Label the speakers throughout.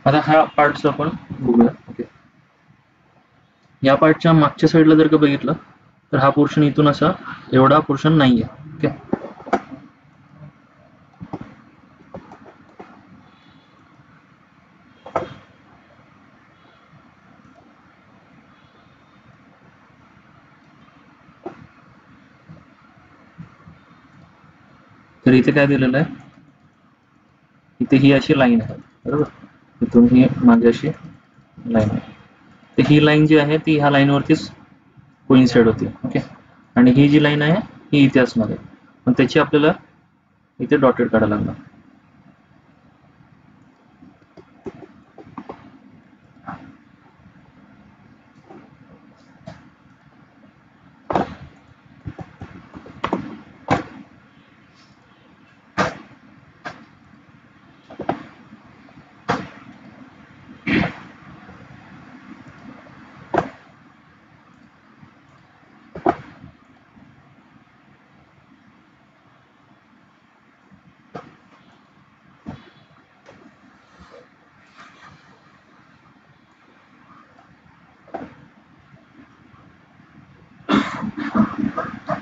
Speaker 1: आता हा पार्टच आपण बघूया. ओके, या पार्टच्या मागच्या साईडला जर का बघितलं तर हा पोर्शन इथून असा एवढा पोर्शन नाहीये. ओके, तर इथे काय दिलेलं आहे, इथे ही अशी लाईन आहे बरोबर, इथून ही मागे अशी लाईन आहे. तर ही लाईन जी आहे ती ह्या लाईनवरतीच कोइन्साइड होते. ओके, आणि ही जी लाईन आहे ही इथे असणार आहे, पण त्याची आपल्याला इथे डॉटेड काढायला लागणार.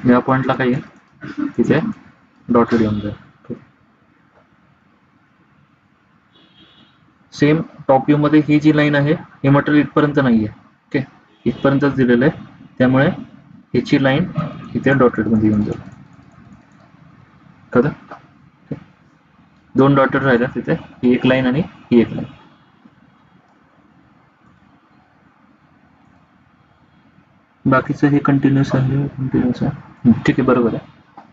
Speaker 1: या पॉइंटला काय आहे, तिथे डॉटेड येऊन जाईल. सेम टॉप व्ह्यू मध्ये ही जी लाईन आहे हे मटेरियल इथपर्यंत नाहीये. ओके, इथपर्यंतच दिलेलं आहे, त्यामुळे ह्याची लाईन इथे डॉटेड मध्ये येऊन जाईल. कळलं? दोन डॉटेड राहिल्या तिथे, ही एक लाईन आणि ही एक लाईन. बाकीचं हे कंटिन्युअस आहे, कंटिन्युअस आहे. ठीक आहे, बरोबर आहे.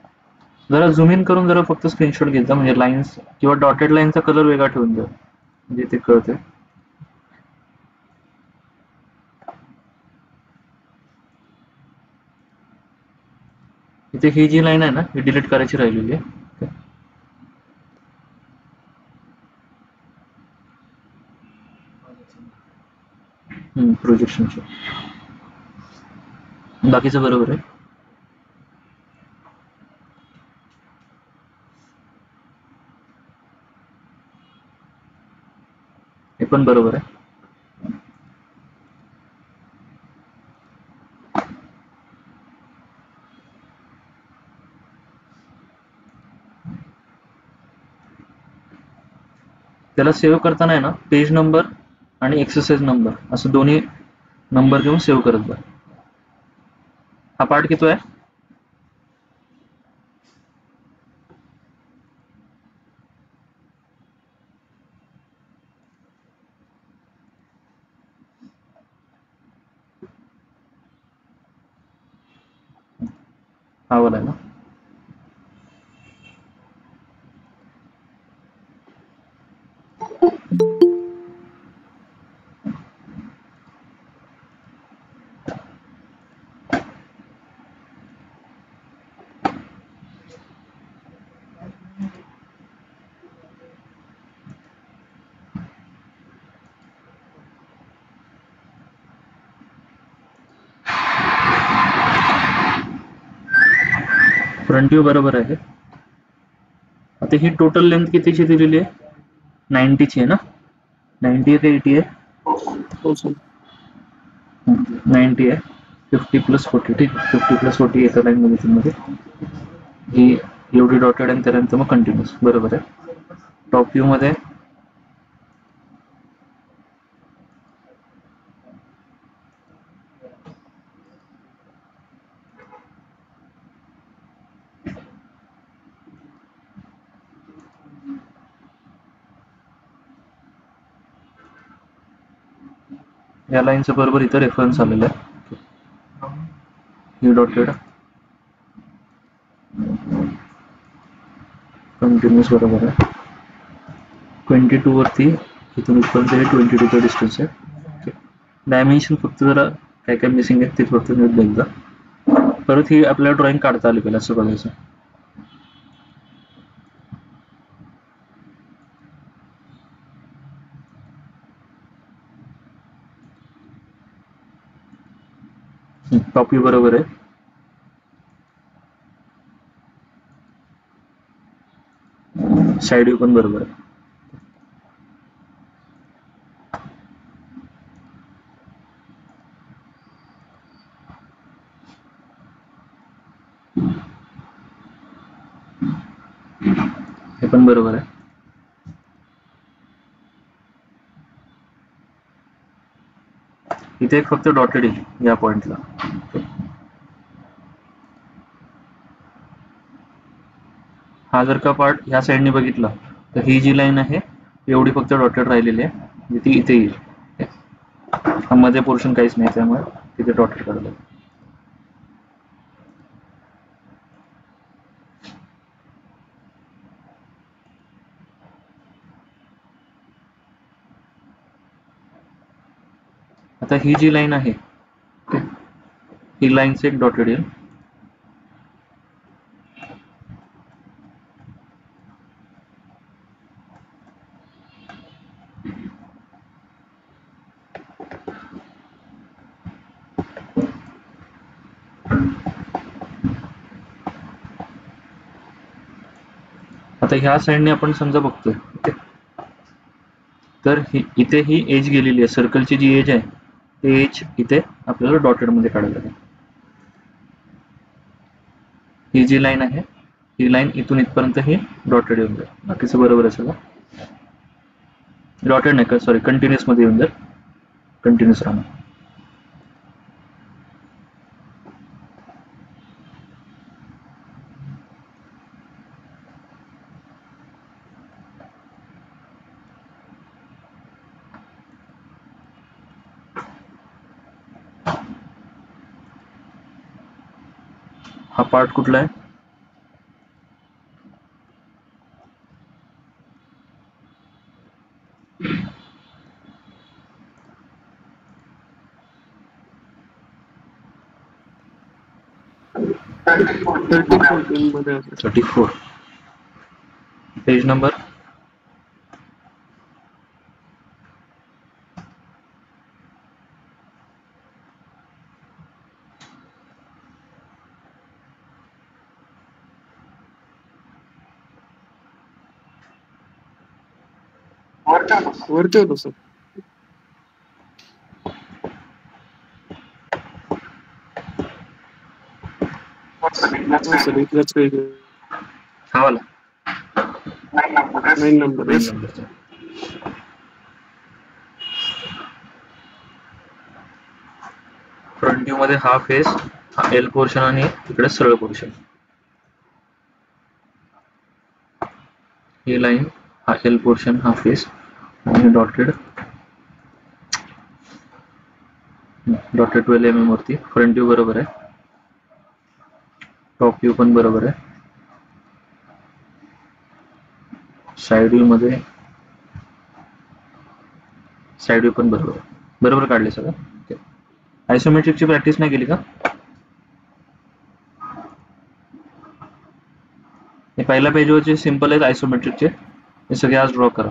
Speaker 1: जरा झूम इन करून जरा फक्त स्क्रीनशॉट घेता, म्हणजे लाईन्स किंवा डॉटेड लाईनचा कलर वेगळा ठेवून द्या, म्हणजे ते कळते. इथे ही जी लाईन आहे ना ही डिलीट करायची राहिलेली आहे. प्रोजेक्शनची. बाकीचं बरोबर आहे. हे पण बरोबर आहे. त्याला सेव्ह करताना आहे ना पेज नंबर आणि एक्सरसाइज नंबर असं दोन्ही नंबर घेऊन सेव्ह करत जा. हा पार्ट किती आहे? हा वाला आहे ना. फ्रंट व्ह्यू बरोबर आहे. आता ही टोटल लेंथ कितीची दिलेली आहे? 90 ची आहे ना. 90 आहे का 80 आहे? 90 आहे. 50 प्लस 40. ठीक आहे, 50 प्लस 40 एका लाईन मध्ये ही एवढी डॉटेड आणि त्यानंतर मग कंटिन्युअस. बरोबर आहे. टॉप व्ह्यू मध्ये या लाईनचं बरोबर इथं रेफरन्स आलेला आहे. ही डॉटेड कंटिन्युअस बरोबर आहे. 22 वरती इथून इथपर्यंत हे 22चा डिस्टन्स आहे. डायमेन्शन फक्त जरा काय काय मिसिंग आहेत ते फक्त नीट बघा. परत ही आपल्याला ड्रॉइंग काढता आली पाहिजे असं बघायचं. टॉप व्ह्यू बरोबर आहे. साइड व्ह्यू पण बरोबर आहे. पण बरोबर आहे. इथे एक फक्त डॉटेड येईल या पॉइंटला. हा जर का पार्ट ह्या साईडने बघितला तर ही जी लाईन आहे एवढी फक्त डॉटेड राहिलेली आहे, म्हणजे ती इथे येईल. हा मध्ये पोर्शन काहीच नाही, त्यामुळे तिथे डॉटेड काढलं. आता ही जी लाईन आहे ही लाईनचं एक डॉटेड येईल. आता ह्या साईडने आपण समजा बघतोय, तर इथे ही एज गेलेली आहे, सर्कलची जी एज आहे ते एज इथे आपल्याला डॉटेड मध्ये काढायला लागेल. ही जी लाईन आहे ही लाईन इथून इथपर्यंत ही डॉटेड येऊन जाईल. बाकीचं बरोबर आहे सगळं. डॉटेड नाही, सॉरी, कंटिन्युअस मध्ये येऊन जाईल, कंटिन्युअस राहणार. हा पार्ट कुठला आहे?
Speaker 2: मध्ये
Speaker 1: 34. पेज नंबर
Speaker 2: वरती होतो सर. सर इथलाच पेज
Speaker 1: हा वाला
Speaker 2: 9 नंबर.
Speaker 1: 9 नंबरचा. फ्रंट व्ह्यू मध्ये हा फेस, हा एल पोर्शन आणि इकडे सरळ पोर्शन. ही लाईन, हा एल पोर्शन, हा फेस आणि डॉटेड 12 mm वरती. फ्रंट व्ह्यू बरोबर आहे, टॉप व्ह्यू पण बरोबर आहे, साइड व्ह्यू मध्ये साइड व्ह्यू पण बरोबर आहे. बरोबर काढले सगळं. आयसोमेट्रिकची प्रॅक्टिस नाही केली का? हे पहिल्या पेजवरचे सिंपल आहेत आयसोमेट्रिकचे, हे सगळे आज ड्रॉ करा.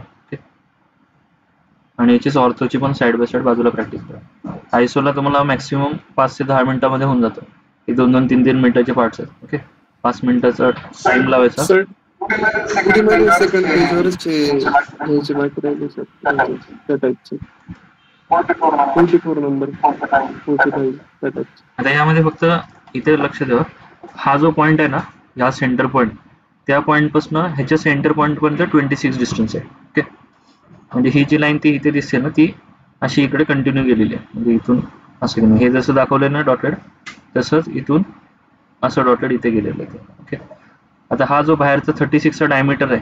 Speaker 1: आणि याचीच ऑर्थोची पण साइड बाय साइड बाजूला प्रॅक्टिस करा. आयसोला तुम्हाला मॅक्सिमम 5 ते 10 मिनिटांमध्ये होऊन जातं. हे 2-2, 3-3 मिनिटाचे पार्ट्स आहेत. ओके, 5 मिनिटाचा टाइम लावायचा.
Speaker 2: सर मध्ये सेकंड पेजवरच घ्यायची बाकी राहिली सर, त्या टाईपची 44 नंबर 45 त्या टाईपची.
Speaker 1: आता यामध्ये फक्त इथे लक्ष द्या, हा जो पॉइंट आहे ना, हा सेंटर पॉइंट, त्या पॉइंट पासून ह्याच्या सेंटर पॉइंट पर्यंत 26 डिस्टन्स आहे. ओके, म्हणजे ही जी लाईन ती इथे दिसते ना, ती अशी इकडे कंटिन्यू गेलेली आहे. म्हणजे इथून असं हे जसं दाखवलं ना डॉटेड, तसंच इथून असं डॉटेड इथे गेलेलं आहे. ओके, आता हा जो बाहेरचा 36चा डायमीटर आहे,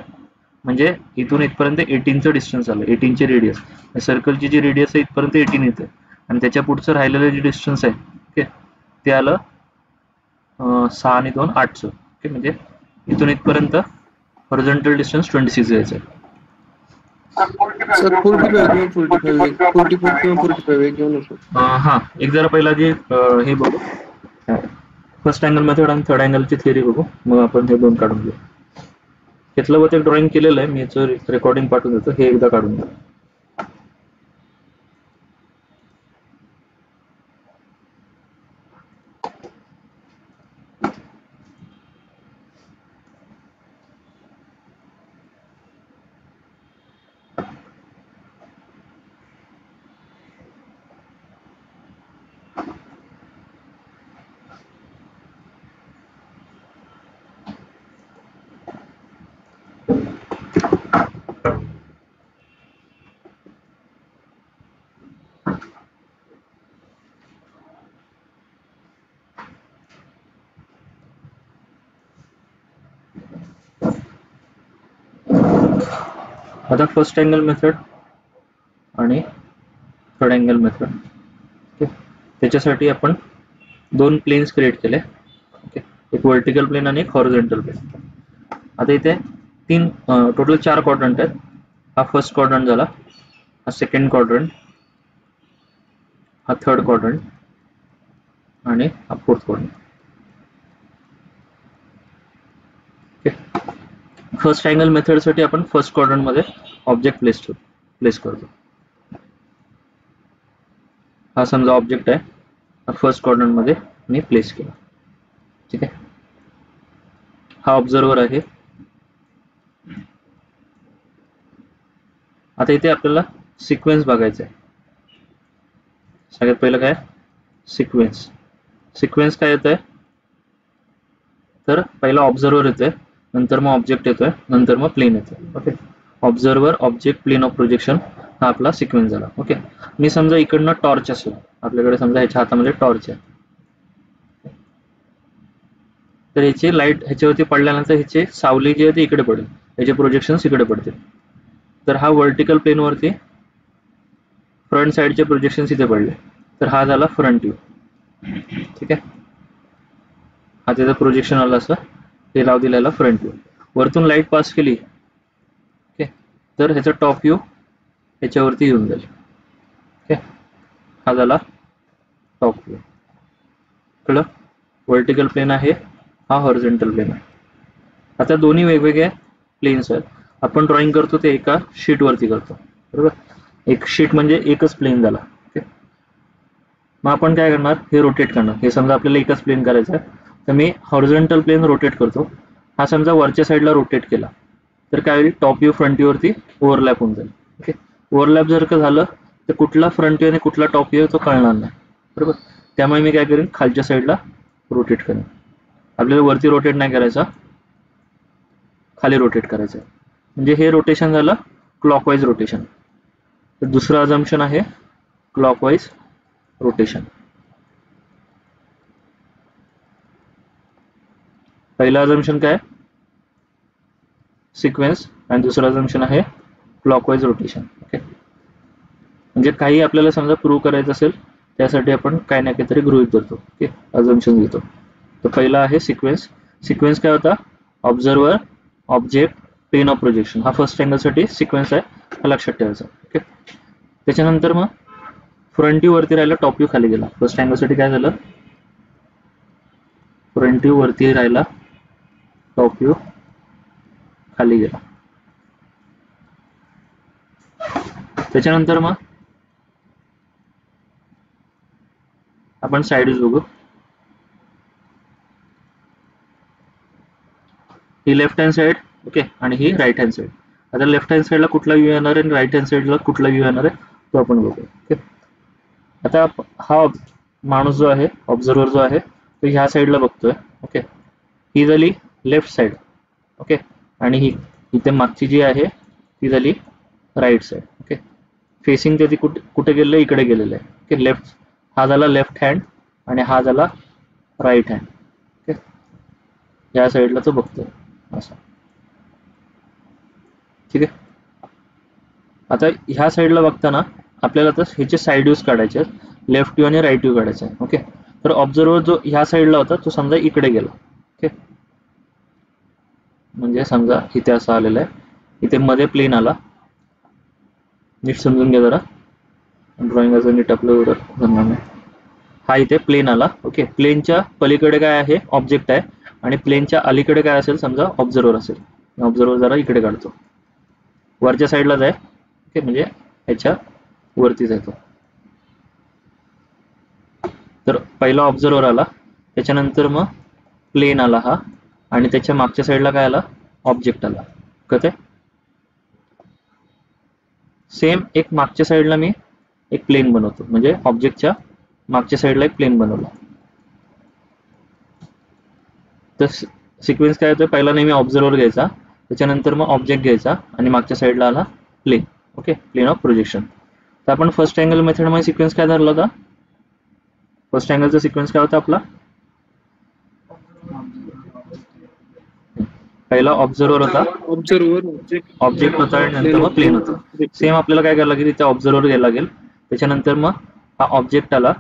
Speaker 1: म्हणजे इथून इथपर्यंत 18चं डिस्टन्स आलं, 18चे रेडियस. सर्कलची जी रेडियस आहे इथपर्यंत 18 येते, आणि त्याच्या पुढचं राहिलेलं जे डिस्टन्स आहे ओके ते आलं 6 आणि 2 8चं. ओके, म्हणजे इथून इथपर्यंत हॉरिझॉन्टल डिस्टन्स 26 घ्यायचं आहे.
Speaker 2: सर 45 किंवा 45 44 किंवा 45 एक घेऊ ना सर.
Speaker 1: हा, एक जरा पहिला जे हे बघू, फर्स्ट अँगल मेथड आणि थर्ड अँगलची थिअरी बघू, मग आपण हे दोन काढून घेऊ. घेतलं एक ड्रॉइंग केलेलं आहे मी, याचं रेकॉर्डिंग पाठवून देतो, हे एकदा काढून घ्या. आता फर्स्ट अँगल मेथड आणि थर्ड अँगल मेथड. ओके, त्याच्यासाठी आपण दोन प्लेन्स क्रिएट केले. ओके, एक वर्टिकल प्लेन आणि एक हॉरिझॉन्टल प्लेन. आता इथे टोटल 4 क्वाड्रंट आहेत. हा फर्स्ट क्वाड्रंट झाला, हा सेकंड क्वाड्रंट, हा थर्ड क्वाड्रंट आणि हा fourth quadrant. Okay, first angle method साठी आपण फर्स्ट क्वाड्रंट मध्ये ऑब्जेक्ट प्लेस करतो. हा समजा ऑब्जेक्ट आहे, हा फर्स्ट क्वाड्रंट मध्ये मी प्लेस केला. ठीक आहे, हा ऑब्झर्वर आहे. आता इथे आपल्याला सिक्वेन्स बघायचा आहे. सगळ्यात पहिलं काय सिक्वेन्स काय येतोय, तर पहिला ऑब्झर्वर येतोय, नंतर मग ऑब्जेक्ट येतोय, नंतर मग प्लेन येतोय. Okay, observer, object, plane of projection हा आपला सिक्वेन्स झाला. ओके, मी समजा इकडनं टॉर्च असेल, आपल्याकडे समजा ह्याच्या हातामध्ये टॉर्च आहे, तर ह्याची लाईट ह्याच्यावरती पडल्यानंतर ह्याचे सावली जी आहे ती इकडे पडेल, ह्याचे प्रोजेक्शन्स इकडे पडतील. तर हा वर्टिकल प्लेन वरती फ्रंट साइडचे प्रोजेक्शन्स इथे पडले, तर हा झाला फ्रंट व्ह्यू. ठीक आहे, हा त्याचं प्रोजेक्शन आलं असं, ते लाव दिलेला फ्रंट व्ह्यू. वरतून लाईट पास केली, ओके, तर ह्याचा टॉप व्ह्यू ह्याच्यावरती येऊन जाईल. ओके, हा झाला टॉप व्ह्यू. कळलं, वर्टिकल प्लेन आहे, हा हॉरिझॉन्टल प्लेन आहे. आता दोन्ही वेगवेगळे प्लेन्स आहेत. आपण ड्रॉइंग करतो ते एका शीट वरती करतो, बरोबर. एक शीट म्हणजे एकच प्लेन झाला. ओके, मग आपण काय करणार, हे रोटेट करणार. हे समजा आपल्याला एकच प्लेन करायचं आहे, तर मी हॉरिझॉन्टल प्लेन रोटेट करतो. हा समजा वरच्या साईडला रोटेट केला, तर काय होईल, टॉप व्ह्यू फ्रंट व्ह्यू वरती ओव्हरलॅप होऊन जाईल. ओके, ओव्हरलॅप जर का झालं तर कुठला फ्रंट व्ह्यू आणि कुठला टॉप व्ह्यू तो कळणार नाही, बरोबर. त्यामुळे मी काय करेन, खालच्या साईडला रोटेट करेन. आपल्याला वरती रोटेट नाही करायचा, खाली रोटेट करायचं. म्हणजे हे रोटेशन झालं क्लॉकवाईज रोटेशन. तर दुसरं अझम्पशन आहे क्लॉकवाईज रोटेशन. पहिलं अझम्पशन काय, सिक्वेन्स, आणि दुसरं अझम्पशन आहे क्लॉकवाईज रोटेशन. ओके, म्हणजे काही आपल्याला समजा प्रूव्ह करायचं असेल त्यासाठी आपण काय ना काहीतरी गृहीत धरतो. ओके, अझम्पशन घेतो. तर पहिला आहे सिक्वेन्स काय होता, observer, object, plane of projection. हा फर्स्ट अँगल साठी सिक्वेन्स आहे, हा लक्षात ठेवायचा. ओके, त्याच्यानंतर मग फ्रंट व्ह्यू वरती राहिला, टॉप व्ह्यू खाली गेला. फर्स्ट अँगल साठी काय झालं, फ्रंट व्ह्यू वरती राहिला, टॉप व्ह्यू खाली गेला. त्याच्यानंतर मग आपण साइड व्ह्यू बघू. ही लेफ्ट हँड साइड, ओके, आणि ही राईट हँड साइड. आता लेफ्ट हँड साइडला कुठला व्ह्यू येणार आहे आणि राईट हँड साइडला कुठला व्ह्यू येणार आहे तो आपण बघू. ओके, आता हा माणूस जो आहे, ऑब्झर्वर जो आहे, तो ह्या साईडला बघतोय. ओके, ही झाली लेफ्ट साइड. ओके, आणि ही इथे मागची जी आहे ती झाली राईट साइड. ओके, फेसिंग ते कुठे गेलेलं, इकडे गेलेलं आहे. ओके, लेफ्ट, हा झाला लेफ्ट हँड आणि हा झाला राईट हँड. ओके, या साईडला तो बघतोय असं. ठीक आहे, आता ह्या साईडला बघताना आपल्याला तर ह्याचे साईड व्ह्यूज काढायचे, लेफ्ट व्ह्यू आणि राईट व्ह्यू काढायचे. ओके, तर ऑब्झर्वर जो ह्या साईडला होता तो समजा इकडे गेला. ओके, म्हणजे समजा इथे असं आलेलं आहे, इथे मध्ये प्लेन आला. नीट समजून घ्या जरा, ड्रॉइंग असं नीट आपलं जमणार नाही. हा इथे प्लेन आला. ओके, प्लेनच्या पलीकडे काय आहे, ऑब्जेक्ट आहे, आणि प्लेनच्या अलीकडे काय असेल, समजा ऑब्झर्वर असेल. ऑब्झर्वर जरा इकडे काढतो, वरच्या साईडलाच आहे. ओके, म्हणजे ह्याच्या वरतीच आहे तो. तर पहिला ऑब्झर्वर आला, त्याच्यानंतर मग प्लेन आला हा, आणि त्याच्या मागच्या साईडला काय आला, ऑब्जेक्ट आला. कळते, सेम एक मागच्या साईडला मी एक प्लेन बनवतो, म्हणजे ऑब्जेक्टच्या मागच्या साईडला एक प्लेन बनवला. तर सिक्वेन्स काय होतं, पहिला नेहमी ऑब्झर्वर घ्यायचा, त्याच्यानंतर मग ऑब्जेक्ट घ्यायचा, आणि मागच्या साईडला आला plane. Okay, plane of projection. तर आपण फर्स्ट अँगल मेथड मध्ये सिक्वेन्स काय धरला होता, फर्स्ट अँगलचा सिक्वेन्स काय होता आपला, पहिला ऑब्झर्वर होता,
Speaker 2: ऑब्झर्वर
Speaker 1: ऑब्जेक्ट होता आणि नंतर मग प्लेन होता. सेम आपल्याला काय करायला लागेल, इथे ऑब्झर्वर घ्यायला लागेल, त्याच्यानंतर मग हा ऑब्जेक्ट आला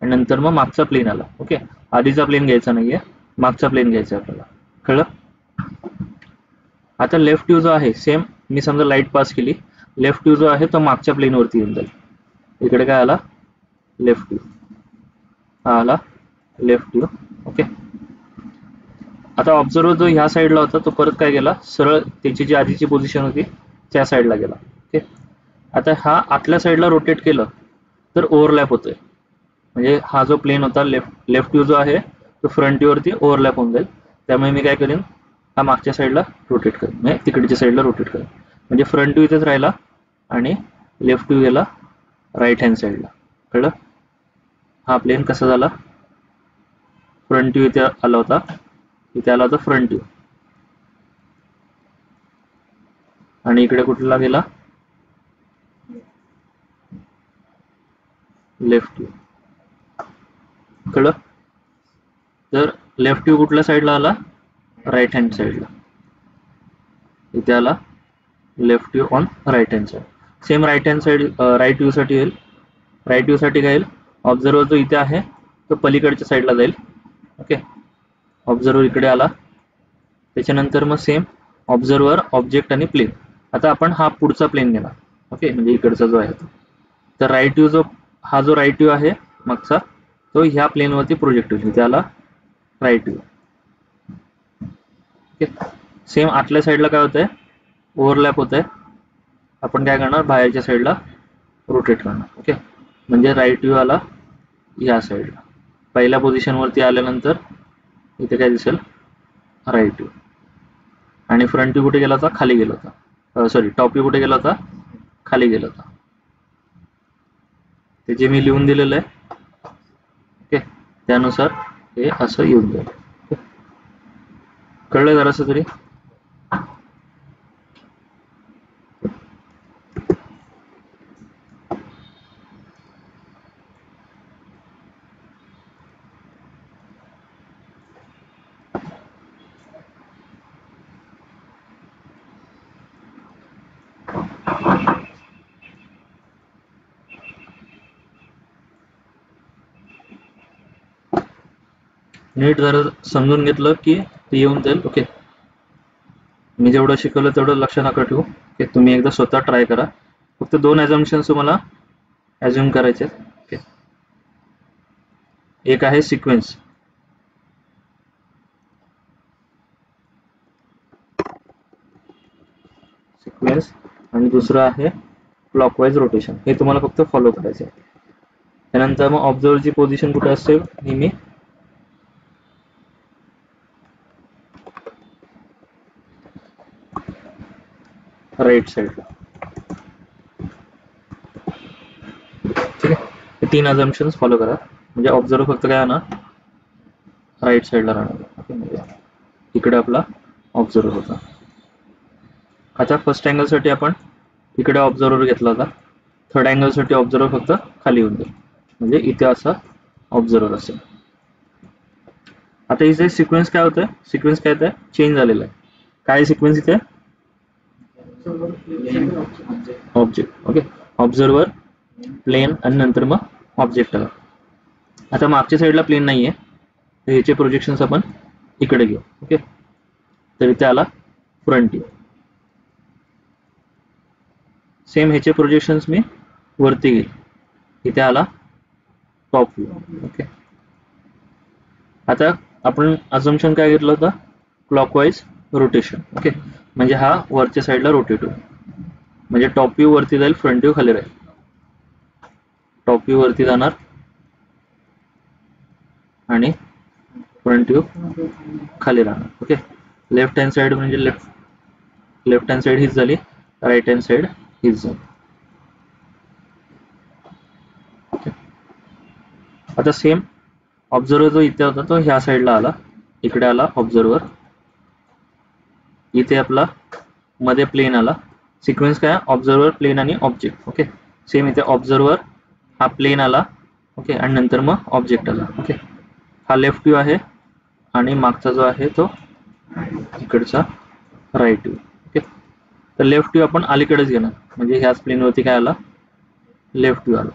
Speaker 1: आणि नंतर मग मागचा प्लेन आला. ओके, आधीचा प्लेन घ्यायचा नाहीये, मागचा प्लेन घ्यायचा आपल्याला. कळलं? आता लेफ्ट व्ह्यू जो आहे, सेम मी समजा लाईट पास केली, लेफ्ट व्ह्यू जो आहे तो मागच्या प्लेनवरती येऊन जाईल. इकडे काय आला, लेफ्ट व्ह्यू, हा आला लेफ्ट व्ह्यू. ओके, आता ऑब्झर्वर जो ह्या साईडला होता तो परत काय गेला, सरळ त्याची जी आधीची पोझिशन होती त्या साईडला गेला. ओके, आता हा आतल्या साईडला रोटेट केलं तर ओव्हरलॅप होतोय, म्हणजे हा जो प्लेन होता लेफ्ट व्ह्यू जो आहे तो फ्रंट व्ह्यू वरती ओव्हरलॅप होऊन जाईल. त्यामुळे मी काय करेन, हा मागच्या साईडला रोटेट करेन, म्हणजे तिकडच्या साईडला रोटेट करेन, म्हणजे फ्रंट व्ह्यू इथेच राहिला आणि लेफ्ट व्ह्यू गेला राईट हँड साईडला. कळलं? हा प्लेन कसा झाला, फ्रंट व्ह्यू इथे आला होता, इथे आला होता फ्रंट व्ह्यू, आणि इकडे कुठला गेला, लेफ्ट व्ह्यू. कळलं? तर लेफ्ट व्ह्यू कुठल्या साईडला आला, राईट हँड साईडला, इथे आला left view on right hand side. Same right hand side right view साठी येईल, राईट व्ह्यू साठी काय येईल, ऑब्झर्वर जो इथे आहे तो पलीकडच्या साईडला जाईल. ओके, ऑब्झर्वर इकडे आला, त्याच्यानंतर मग सेम ऑब्झर्वर, ऑब्जेक्ट आणि प्लेन. आता आपण हा पुढचा प्लेन घेणार. ओके, म्हणजे इकडचा जो आहे तर राईट व्ह्यू जो, हा जो राईट व्ह्यू आहे मागचा तो ह्या प्लेनवरती प्रोजेक्ट होईल, त्याला राईट व्ह्यू. ओके, सेम आतल्या साईडला काय होतंय, ओव्हरलॅप होत आहे, आपण काय करणार, बाहेरच्या साईडला रोटेट करणार. ओके, म्हणजे राईट व्ह्यू आला या साईडला, पहिल्या पोझिशन वरती आल्यानंतर इथे काय दिसेल, राईट व्ह्यू. आणि फ्रंट व्ह्यू कुठे गेला होता, खाली गेला होता, सॉरी टॉप व्ह्यू कुठे गेला होता, खाली गेला होता. ते जे मी लिहून दिलेलं आहे ओके त्यानुसार हे असं येऊन जाईल. कळलं जरासं तरी? नीट जरा समजून घेतलं की ते येऊन जाईल. ओके, मी जेवढं शिकवलं तेवढं लक्ष नका ठेवू. ओके, तुम्ही एकदा स्वतः ट्राय करा. फक्त 2 ॲझम्पशन्स तुम्हाला ॲझ्युम करायचे आहेत. ओके, एक आहे सिक्वेन्स, आणि दुसरं आहे क्लॉकवाईज रोटेशन. हे तुम्हाला फक्त फॉलो करायचं आहे. त्यानंतर मग ऑब्झर्वरची पोझिशन कुठे असते, नेहमी राईट साईडला. ठीक आहे, हे 3 ॲझम्पशन्स फॉलो करा, म्हणजे ऑब्झर्वर फक्त काय ना राईट साईडला राहणार. म्हणजे इकडे आपला ऑब्झर्वर होता. आता फर्स्ट अँगलसाठी आपण इकडे ऑब्झर्वर घेतला होता, थर्ड अँगलसाठी ऑब्झर्वर फक्त खाली येऊन जाईल, म्हणजे इथे असा ऑब्झर्वर असेल. आता इथे सिक्वेन्स काय होतंय, सिक्वेन्स काय होतंय, चेंज झालेला आहे. काय सिक्वेन्स इथे, ऑब्जेक्ट. ओके, ऑब्झर्वर, प्लेन आणि नंतर मग ऑब्जेक्ट आला. आता मागच्या साईडला प्लेन नाहीये, तर ह्याचे प्रोजेक्शन्स आपण इकडे घेऊ. ओके, तर इथे आला फ्रंट व्ह्यू. सेम ह्याचे प्रोजेक्शन्स मी वरती घेईल, इथे आला टॉप व्ह्यू. ओके, आता आपण अझम्पशन काय घेतलं होतं, क्लॉकवाईज रोटेशन. ओके, म्हणजे हा वरच्या साईडला रोटेट होईल, म्हणजे टॉप व्ह्यू वरती जाईल, फ्रंट व्ह्यू खाली राहील. टॉप व्ह्यू वरती जाणार आणि फ्रंट व्ह्यू खाली राहणार. ओके, लेफ्ट हँड साईड म्हणजे लेफ्ट हँड साईड हीच झाली, राईट हँड साईड हीच झाली. आता सेम ऑब्झर्वर जो इथे होता तो ह्या साईडला आला, इकडे आला ऑब्झर्वर, इथे आपला मध्ये प्लेन आला. सिक्वेन्स काय, ऑब्झर्वर, प्लेन आणि ऑब्जेक्ट. ओके, सेम इथे ऑब्झर्वर, हा प्लेन आला. ओके, आणि नंतर मग ऑब्जेक्ट आला. ओके, हा लेफ्ट व्ह्यू आहे आणि मागचा जो आहे तो इकडचा राईट व्ह्यू. ओके, तर लेफ्ट व्ह्यू आपण अलीकडेच घेणार, म्हणजे ह्याच प्लेनवरती काय आला, लेफ्ट व्ह्यू आला.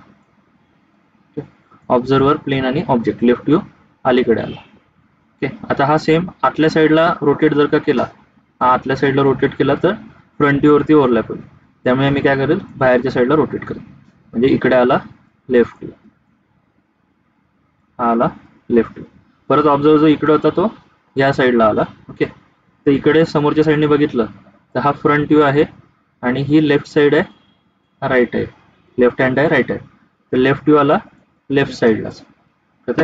Speaker 1: ऑब्झर्वर, प्लेन आणि ऑब्जेक्ट, लेफ्ट व्ह्यू अलीकडे आला. ओके, आता हा सेम आतल्या साईडला रोटेट जर का केला, हा आतल्या साईडला रोटेट केला तर फ्रंट व्ह्यू वरती ओव्हरलॅप होईल. त्यामुळे मी काय करेल, बाहेरच्या साईडला रोटेट करेल, म्हणजे इकडे आला लेफ्ट व्ह्यू, हा आला लेफ्ट व्ह्यू. परत ऑब्झर्वर जो इकडे होता तो या साईडला आला. ओके, तर इकडे समोरच्या साईडने बघितलं तर हा फ्रंट व्ह्यू आहे आणि ही लेफ्ट साईड आहे, राईट आहे, लेफ्ट हँड आहे, राईट आहे. तर लेफ्ट व्ह्यू आला लेफ्ट साईडलाच. ओके,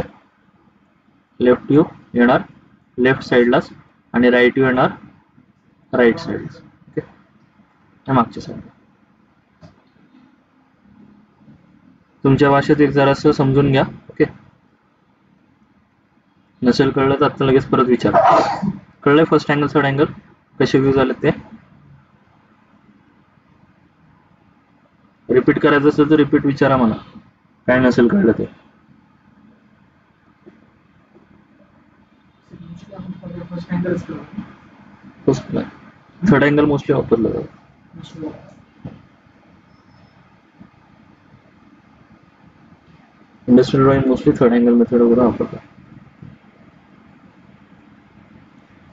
Speaker 1: लेफ्ट व्ह्यू येणार लेफ्ट साईडलाच आणि राईट व्ह्यू येणार राईट साईडलाच. ओके, मागच्या साईडला. तुमच्या भाषेत एक जरासं समजून घ्या. ओके, नसेल कळलं तर आता लगेच परत विचारा. कळलंय फर्स्ट अँगल थर्ड अँगल कसे व्ह्यू झाले ते? रिपीट करायचं असेल तर रिपीट विचारा मला, काय नसेल कळलं ते. थर्ड अँगल मोस्टली वापरलं जातं. Industrial drawing mostly third angle method वगैरे वापरतात.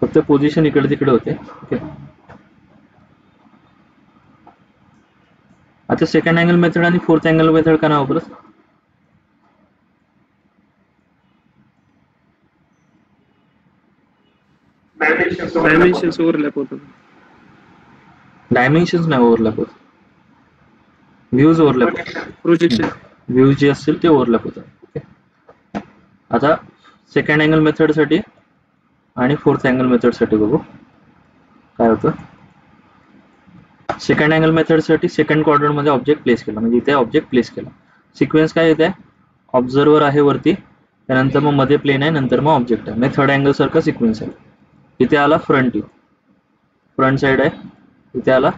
Speaker 1: फक्त पोझिशन इकडे तिकडे होते. ओके, आता सेकंड अँगल मेथड आणि फोर्थ अँगल मेथड का नाही वापरत?
Speaker 2: डायमेन्शन्स ओव्हरलॅप होतात.
Speaker 1: डायमेन्शन्स नाही ओव्हरलॅप होत, व्ह्यूज ओव्हरलॅप होतात.
Speaker 2: प्रोजेक्शन
Speaker 1: व्ह्यूज जे असतील ते ओव्हरलॅप होतात. आता सेकंड अँगल मेथड साठी आणि फोर्थ अँगल मेथड साठी बघू काय होतं. सेकंड अँगल मेथड साठी सेकंड क्वाड्रंट मध्ये ऑब्जेक्ट प्लेस केला, म्हणजे इथे ऑब्जेक्ट प्लेस केला. सिक्वेन्स काय येते, ऑब्झर्वर आहे वरती, त्यानंतर मग मध्ये प्लेन आहे, नंतर मग ऑब्जेक्ट आहे, म्हणजे थर्ड अँगल सारखा सिक्वेन्स आहे. इथे आला फ्रंट व्ह्यू, फ्रंट साइड आहे, इथे आला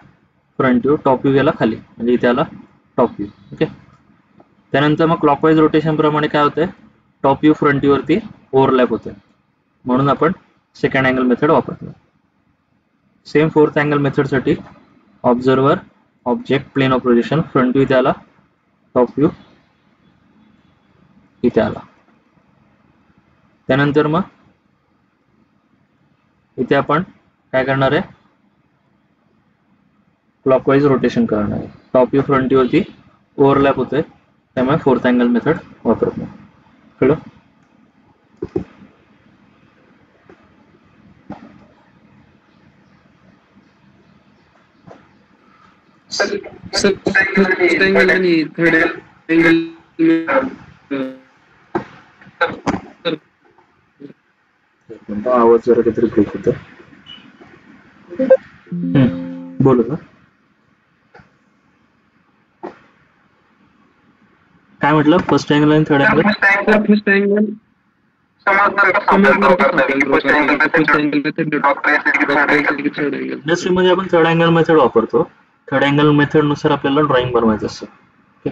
Speaker 1: फ्रंट व्ह्यू, टॉप व्ह्यू गेला खाली, म्हणजे इथे आला टॉप व्ह्यू. ओके, त्यानंतर मग क्लॉकवाईज रोटेशन प्रमाणे काय होतंय, टॉप व्ह्यू फ्रंट व्ह्यू वरती ओव्हरलॅप होते, म्हणून आपण सेकंड अँगल मेथड वापरतो. सेम फोर्थ अँगल मेथड साठी observer, object, plane of projection, front view इथे आला, टॉप व्ह्यू इथे आला. त्यानंतर मग इथे आपण काय करणार आहे, क्लॉकवाईज रोटेशन करणार आहे. टॉप व्ह्यू फ्रंट व्ह्यू वरती ओव्हरलॅप होतोय, त्यामुळे फोर्थ अँगल मेथड वापरत नाही. कळलं?
Speaker 2: सर फर्स्ट अँगल आणि थर्ड अँगल
Speaker 1: आवाज जरा काहीतरी ब्रेक होतो. बोलू ना, काय म्हटलं, फर्स्ट अँगल आणि थर्ड अँगल?
Speaker 2: फर्स्ट अँगल
Speaker 1: इंडस्ट्रीमध्ये आपण थर्ड अँगल मेथड वापरतो. थर्ड अँगल मेथड नुसार आपल्याला ड्रॉइंग बनवायचं असतं. ओके,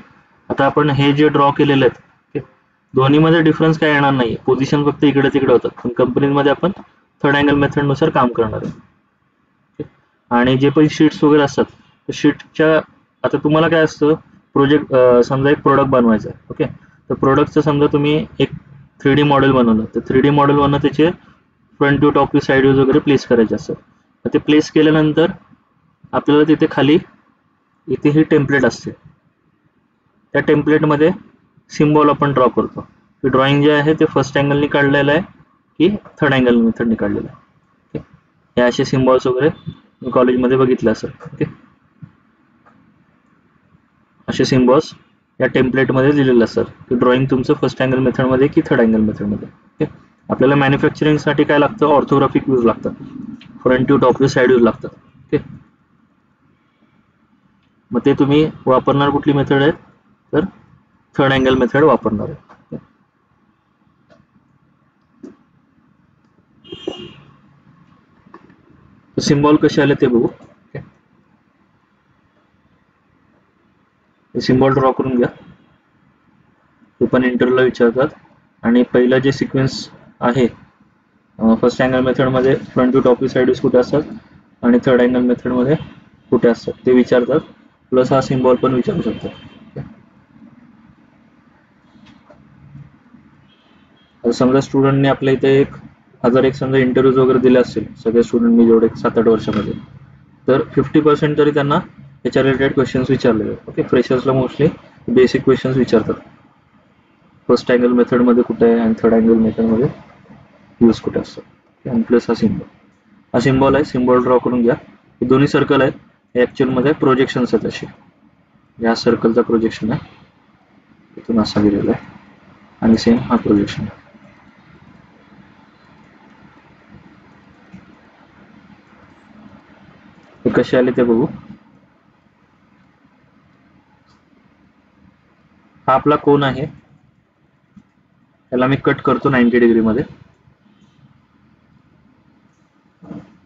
Speaker 1: आता आपण हे जे ड्रॉ केलेले आहेत, दोन्हीमध्ये डिफरन्स काय येणार नाही, पोझिशन फक्त इकडे तिकडे होतात, पण कंपनीमध्ये आपण थर्ड अँगल मेथड नुसार काम करणार आहे. आणि जे पण शीट्स वगैरे असतात, शीटच्या आता तुम्हाला काय असतं, प्रोजेक्ट समजा एक प्रोडक्ट बनवायचा आहे. ओके, तर प्रोडक्टचं समजा तुम्ही एक 3D मॉडेल बनवलं, तर 3D मॉडेल बनवणं त्याचे front view, top view, side views वगैरे प्लेस करायचे असतात. तर ते प्लेस केल्यानंतर आपल्याला तिथे खाली इथे ही टेम्पलेट असते, त्या टेम्पलेटमध्ये सिम्बॉल आपण ड्रॉ करतो. की ड्रॉइंग जे आहे ते फर्स्ट अँगलनी काढलेलं आहे की थर्ड अँगल मेथडनी काढलेलं आहे. हे असे सिम्बॉल्स वगैरे मी कॉलेजमध्ये बघितले असेल. ओके, असे सिम्बॉल्स या टेम्पलेटमध्ये दिलेले असतात की ड्रॉइंग तुमचं फर्स्ट अँगल मेथडमध्ये की थर्ड अँगल मेथडमध्ये. ओके, आपल्याला मॅन्युफॅक्चरिंगसाठी काय लागतं, ऑर्थोग्राफिक व्ह्यूज लागतात, front view, top view, side views लागतात. ओके, मग ते तुम्ही वापरणार कुठली मेथड आहे, तर थर्ड अँगल मेथड वापरणार आहे. सिम्बॉल कसे आले ते बघू. सिम्बॉल ड्रॉ करून घ्या, ते पण इंटरव्ह्यूला विचारतात. आणि पहिलं जे सिक्वेन्स आहे फर्स्ट अँगल मेथडमध्ये front view, top view, side views कुठे असतात, आणि थर्ड अँगल मेथडमध्ये कुठे असतात ते विचारतात, प्लस हा सिम्बॉल पण विचारू शकतात. समजा स्टुडंटने आपल्या इथे 1001 समजा इंटरव्ह्यूज वगैरे दिले असतील सगळे स्टुडंटनी जेवढे 7-8 वर्षामध्ये, तर 50% तरी त्यांना याच्या रिलेटेड क्वेश्चन्स विचारले जातात. ओके, फ्रेशर्सला मोस्टली बेसिक क्वेश्चन्स विचारतात. फर्स्ट अँगल मेथडमध्ये कुठे आहे आणि थर्ड अँगल मेथडमध्ये यूज कुठे असतो. आणि प्लस हा सिम्बॉल आहे. सिम्बॉल ड्रॉ करून घ्या. हे दोन्ही सर्कल आहेत, हे ॲक्च्युअलमध्ये प्रोजेक्शन्स आहेत असे. या सर्कलचा प्रोजेक्शन आहे, इथून असा गेलेला आहे, आणि सेम हा प्रोजेक्शन आहे. हे कसे आले ते बघू. हा आपला कोन आहे, त्याला मी कट करतो 90 डिग्रीमध्ये.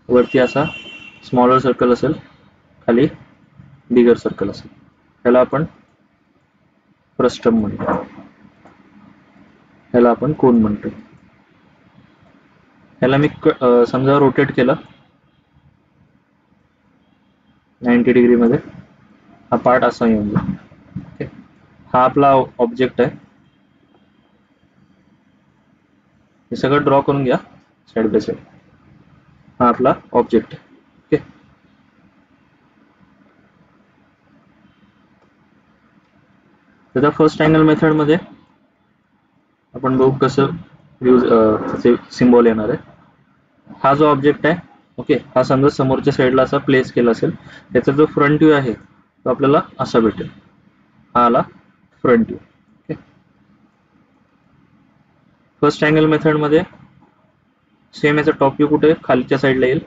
Speaker 1: वरती असा स्मॉलर सर्कल असेल, खाली बिगर सर्कल असेल, त्याला आपण फ्रस्टम म्हणतो, ह्याला आपण कोन म्हणतो. ह्याला मी समजा रोटेट केलं 90 डिग्रीमध्ये, हा पार्ट असा येऊन जाईल. ओके, हा आपला ऑब्जेक्ट आहे. हे सगळं ड्रॉ करून घ्या साइड बाय साइड. हा आपला ऑब्जेक्ट आहे. ओके, त्याचा फर्स्ट अँगल मेथडमध्ये आपण बघू कसं यूज सिम्बॉल येणार आहे. हा जो ऑब्जेक्ट आहे, ओके, हा समजा समोरच्या साईडला असा प्लेस केला असेल, त्याचा जो फ्रंट व्ह्यू आहे तो आपल्याला असा भेटेल. हा आला front view. Okay, first angle मेथडमध्ये सेम याचा टॉप व्ह्यू कुठे खालच्या साईडला येईल,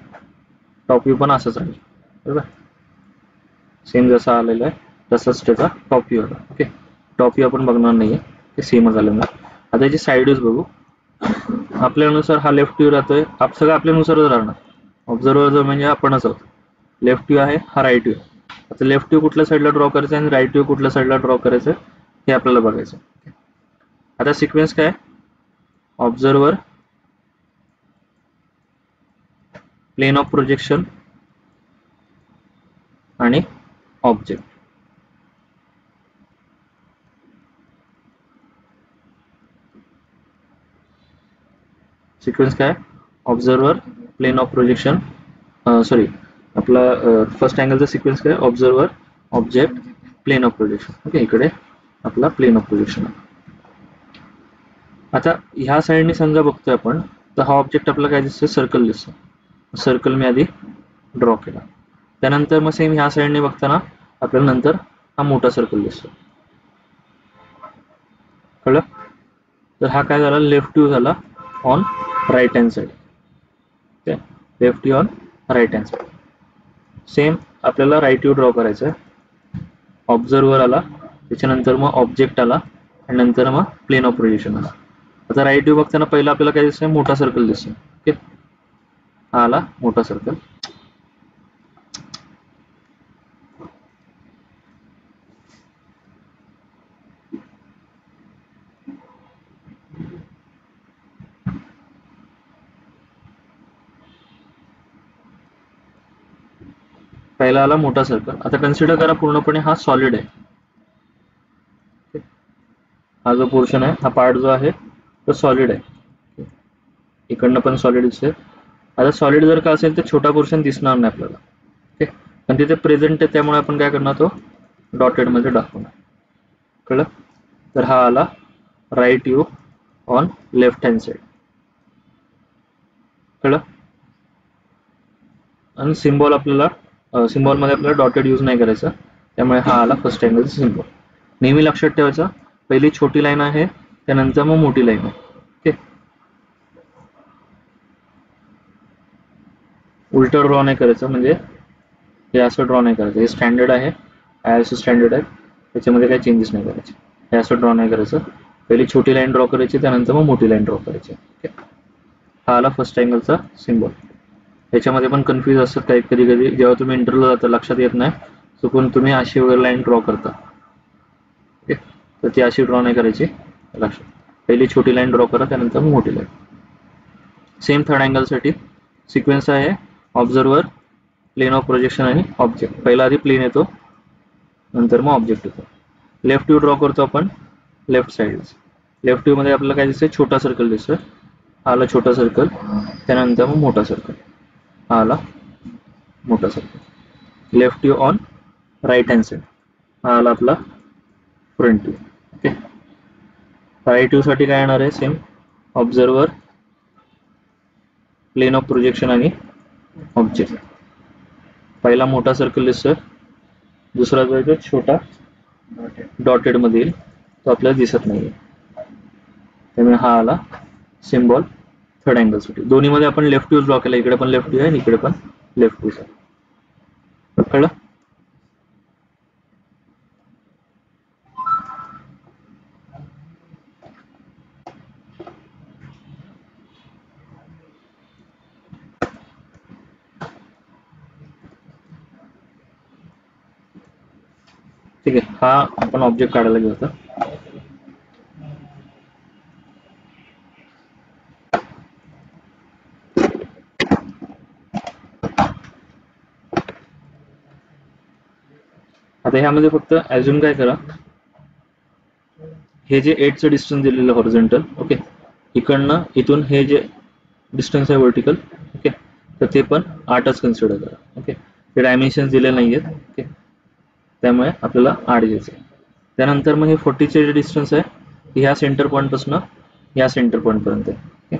Speaker 1: टॉप व्ह्यू पण असंच आहे. बरोबर, सेम जसा आलेला आहे तसंच त्याचा टॉप व्ह्यू आला. ओके, टॉप व्ह्यू आपण बघणार नाहीये, ते सेमच आलेलं. आता याची साईड व्ह्यूज बघू. आपल्यानुसार हा लेफ्ट व्ह्यू राहतोय, सगळं आपल्यानुसारच राहणार. ऑब्झर्वर जो म्हणजे आपणच आहोत. लेफ्ट व्ह्यू आहे, हा राईट व्ह्यू. आता लेफ्ट व्ह्यू कुठल्या साईडला ड्रॉ करायचं आणि राईट व्ह्यू कुठल्या साईडला ड्रॉ करायचं हे आपल्याला बघायचं. आता सिक्वेन्स काय, ऑब्झर्वर, प्लेन ऑफ प्रोजेक्शन आणि ऑब्जेक्ट. सिक्वेन्स काय, observer, plane of projection, sorry आपला फर्स्ट अँगलचा सिक्वेन्स काय, observer, object, plane of projection. Okay, इकडे आपला प्लेन ऑफ प्रोजेक्शन. आता ह्या साईडने समजा बघतोय आपण, तर हा ऑब्जेक्ट आपला काय दिसतोय, सर्कल दिसतो. सर्कल मी आधी ड्रॉ केला. त्यानंतर मग सेम ह्या साईडने बघताना आपल्याला नंतर हा मोठा सर्कल दिसतो. कळलं? तर हा काय झाला, लेफ्ट व्ह्यू झाला on right hand side. Okay, left view on right hand side. Same आपल्याला राईट व्ह्यू ड्रॉ करायचं आहे. ऑब्झर्वर आला, त्याच्यानंतर मग ऑब्जेक्ट आला, आणि नंतर मग प्लेन ऑफ प्रोजेक्शन आला. आता राईट व्ह्यू बघताना पहिला आपल्याला काय दिसतंय, मोठा सर्कल दिसतोय. ओके, हा आला मोठा सर्कल. पहिला आला मोठा सर्कल. आता कन्सिडर करा पूर्णपणे हा सॉलिड आहे. हा जो पोर्शन आहे, हा पार्ट जो आहे तो सॉलिड आहे. इकडनं पण सॉलिड दिसते. आता सॉलिड जर का असेल तर छोटा पोर्शन दिसणार नाही आपल्याला. ओके, पण तिथे प्रेझेंट आहे, त्यामुळे आपण काय करणार, तो डॉटेड मध्ये दाखवणार. कळलं? तर हा आला right view on left hand side. कळलं? आणि सिम्बॉल आपल्याला सिम्बॉलमध्ये आपल्याला डॉटेड यूज नाही करायचा, त्यामुळे हा आला फर्स्ट अँगलचा सिम्बॉल. नेहमी लक्षात ठेवायचा, पहिली छोटी लाईन आहे, त्यानंतर मग मोठी लाईन आहे. ओके, उलट ड्रॉ नाही करायचं, म्हणजे हे असं ड्रॉ नाही करायचं. हे स्टँडर्ड आहे, ISO स्टँडर्ड आहे, त्याच्यामध्ये काही चेंजेस नाही करायचे. हे असं ड्रॉ नाही करायचं, पहिली छोटी लाईन ड्रॉ करायची, त्यानंतर मग मोठी लाईन ड्रॉ करायची. ओके, हा आला फर्स्ट अँगलचा सिम्बॉल. याच्यामध्ये पण कन्फ्यूज असतात काही, कधी कधी जेव्हा तुम्ही इंटरव्ह्यूला जाता लक्षात येत नाही, चुकून तुम्ही अशी वगैरे लाईन ड्रॉ करता. ओके, तर ती अशी ड्रॉ नाही करायची, लक्षात. पहिली छोटी लाईन ड्रॉ करा, त्यानंतर मोठी लाईन. सेम थर्ड अँगलसाठी सिक्वेन्स आहे, ऑब्झर्वर, प्लेन ऑफ प्रोजेक्शन आणि ऑब्जेक्ट. पहिला आधी प्लेन येतो, नंतर मग ऑब्जेक्ट येतो. लेफ्ट व्ह्यू ड्रॉ करतो आपण लेफ्ट साइड. लेफ्ट व्ह्यू मध्ये आपल्याला काय दिसतंय, छोटा सर्कल दिसतोय. हा आला छोटा सर्कल, त्यानंतर मग मोठा सर्कल, हा आला मोठा circle. Left view on right hand side, हा आला आपला front view. Okay. Right view साठी काय येणार आहे, same observer, plane of projection आणि ऑब्जेक्ट. पहिला मोठा सर्कल दिसतोय, दुसरा जो आहे तो छोटा डॉटेड मध्ये येईल, तो आपल्याला दिसत नाहीये. त्यामुळे हा आला सिम्बॉल थर्ड अँगल साठी. दोन्ही मध्ये आपण लेफ्ट व्ह्यू ड्रॉ केला, इकडे पण लेफ्ट व्ह्यू आहे आणि इकडे पण लेफ्ट व्ह्यू आहे. कळलं? ठीक आहे. हा आपण ऑब्जेक्ट काढायला घेऊ आता. आता ह्यामध्ये फक्त ॲज्युम काय करा, हे जे 8चं डिस्टन्स दिलेलं हॉरिझॉन्टल, ओके, इकडनं इथून हे जे डिस्टन्स आहे व्हर्टिकल, ओके, तर ते पण 8च कन्सिडर करा. ओके, ते डायमेन्शन्स दिले नाही आहेत. ओके, त्यामुळे आपल्याला 8 घ्यायचं आहे. त्यानंतर मग हे 40चे जे डिस्टन्स आहे, ह्या सेंटर पॉईंट पासून ह्या सेंटर पॉईंट पर्यंत आहे. ओके,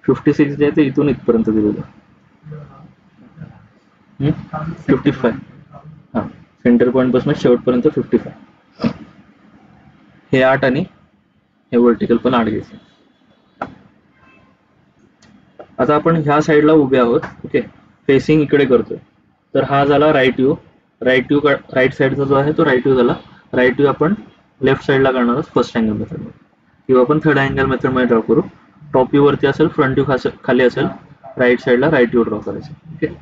Speaker 1: 56 जे आहे ते इथून इथपर्यंत दिलेलं आहे. 55, हा, सेंटर पॉईंट पासून शेवटपर्यंत 55. हे 8 आणि हे व्हर्टिकल पण 8 घ्यायचं. आता आपण ह्या साईडला उभे आहोत, ओके, फेसिंग इकडे करतोय, तर हा झाला राईट व्ह्यू. राईट साईडचा जो आहे तो राईट व्ह्यू झाला. राईट व्ह्यू आपण लेफ्ट साईडला करणार आहोत फर्स्ट अँगल मेथड मध्ये, किंवा आपण थर्ड अँगल मेथड मध्ये ड्रॉ करू. टॉप व्ह्यू वरती असेल, फ्रंट व्ह्यू खाली असेल, राईट साईडला राईट व्ह्यू ड्रॉ करायचं. Okay,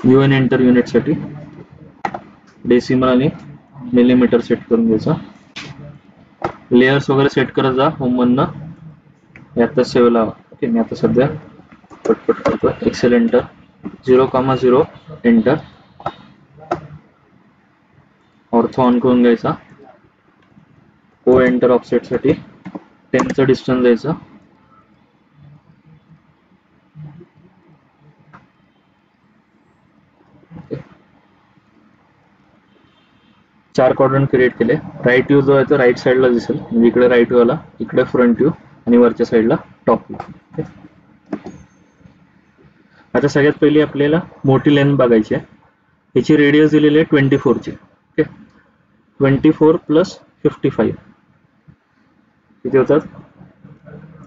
Speaker 1: U N enter unit साठी डेसिमल आणि मिलीमीटर सेट करून घ्यायचा. लेयर्स वगैरे सेट करत जा होम मधनं. यात सेव्ह लावा. ओके, मी आता सध्या पटपट करतो. Excel enter, 0,0 enter. Ortho on करून घ्यायचा. ओ एंटर ऑफसेट साठी 10चं डिस्टन्स द्यायचं. चार क्वाड्रंट क्रिएट केले. राईट व्ह्यू जो आहे तो राईट साईडला दिसेल, म्हणजे इकडे राईट व्ह्यू आला, इकडे फ्रंट व्ह्यू आणि वरच्या साईडला टॉप व्ह्यू. आता सगळ्यात पहिली आपल्याला मोठी लेंथ बघायची आहे. याची रेडियस दिलेली आहे 24ची. ओके, 24 प्लस 55 किती होतात,